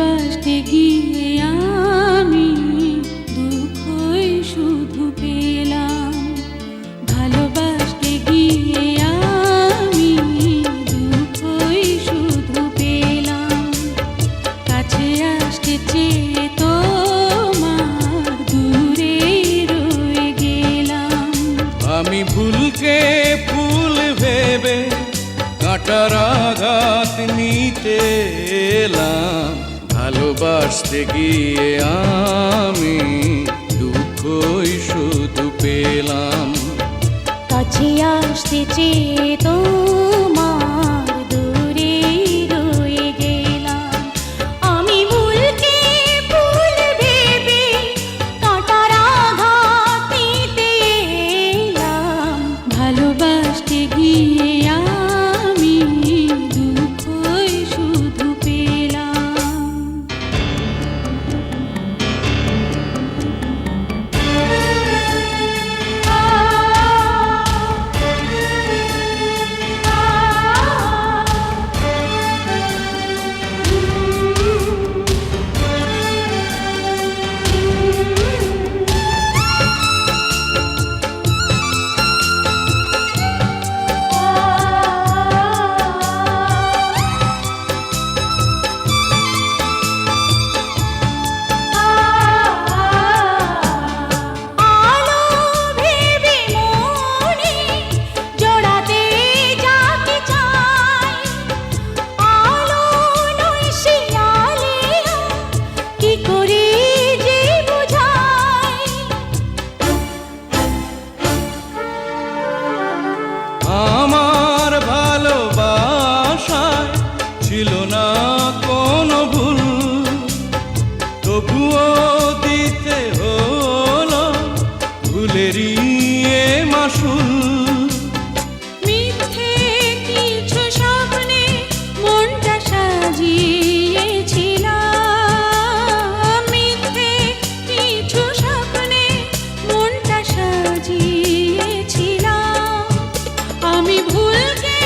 ভালোবাসতে গিয়ে আমি দুঃখই শুধু পেলাম। ভালোবাসতে গিয়ে আমি দুঃখই শুধু পেলাম। কাছে আসতে চেয়ে তোমার দূরে রয়ে গেলাম। আমি ভুলকে ফুল ভেবে কাঁটার আঘাত নিতে এলাম। ভালোবাসতে গিয়ে আমি দুঃখই শুধু পেলাম। কাছে আসতে চেয়ে তোমার দূরে রয়ে গেলাম। আমি ভুলকে ফুল ভেবে কাঁটার আঘাত নিতে এলাম। ভালোবাসতে গিয়ে আমি দুঃখই শুধু পেলাম। আমার ভালোবাসায় ছিল না কোনো ভুল, তবুও দিতে হলো ভুলেরই এ মাসুল। মিথ্যে কিছু স্বপ্নে মনটা সাজিয়েছিলাম। মিথ্যে কিছু স্বপ্নে মনটা সাজিয়েছিলাম। আমি ভুলকে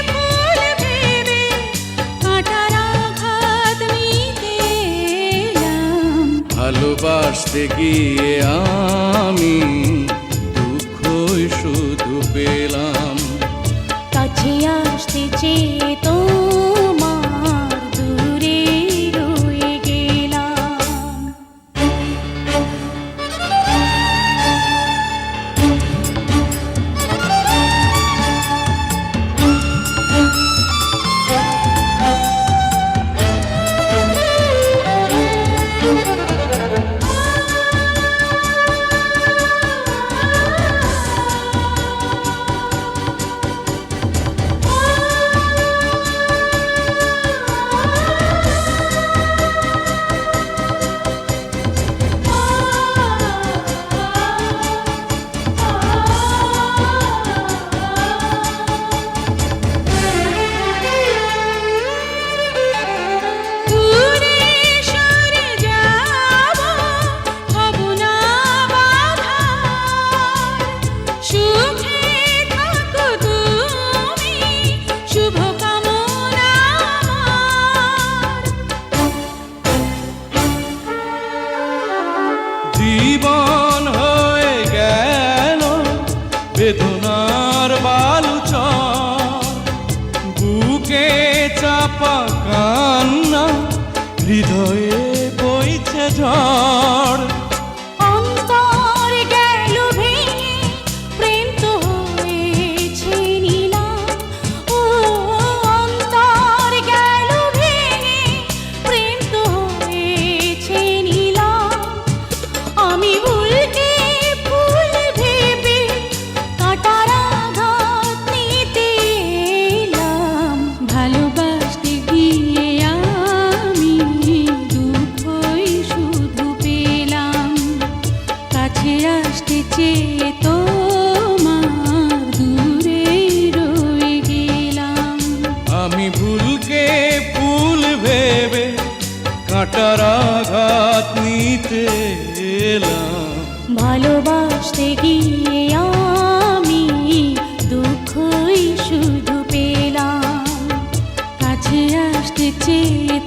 ফুল ভেবে কাঁটার আঘাত নিতে এলাম। ভালোবাসতে গিয়ে আমি দুঃখই শুধু পেলাম। কাছে আসতে চেয়ে তোমার দূরে রয়ে গেলাম। জীবন হয়ে গেল বেদনার বালুচর, বুকে চাপা কান্না, হৃদয়ে বইছে ঝড়। অন্তর গেল ভেঙে প্রেম তো হয়েছে নিলাম। ও অন্তর গেল ভেঙে প্রেম তো হয়েছে নিলাম। আমি ভুলকে ফুল ভেবে কাঁটার আঘাত নিতে এলাম। ভালোবাসতে গিয়ে আমি দুঃখই শুধু পেলাম। কাছে আসতে চেয়ে তোমার দূরে রয়ে গেলাম। আমি ভুলকে ফুল ভেবে কাঁটার আঘাত নিতে এলাম। ভালোবাসতে গিয়ে আমি দুঃখই শুধু পেলাম। কাছে আসতে চেয়ে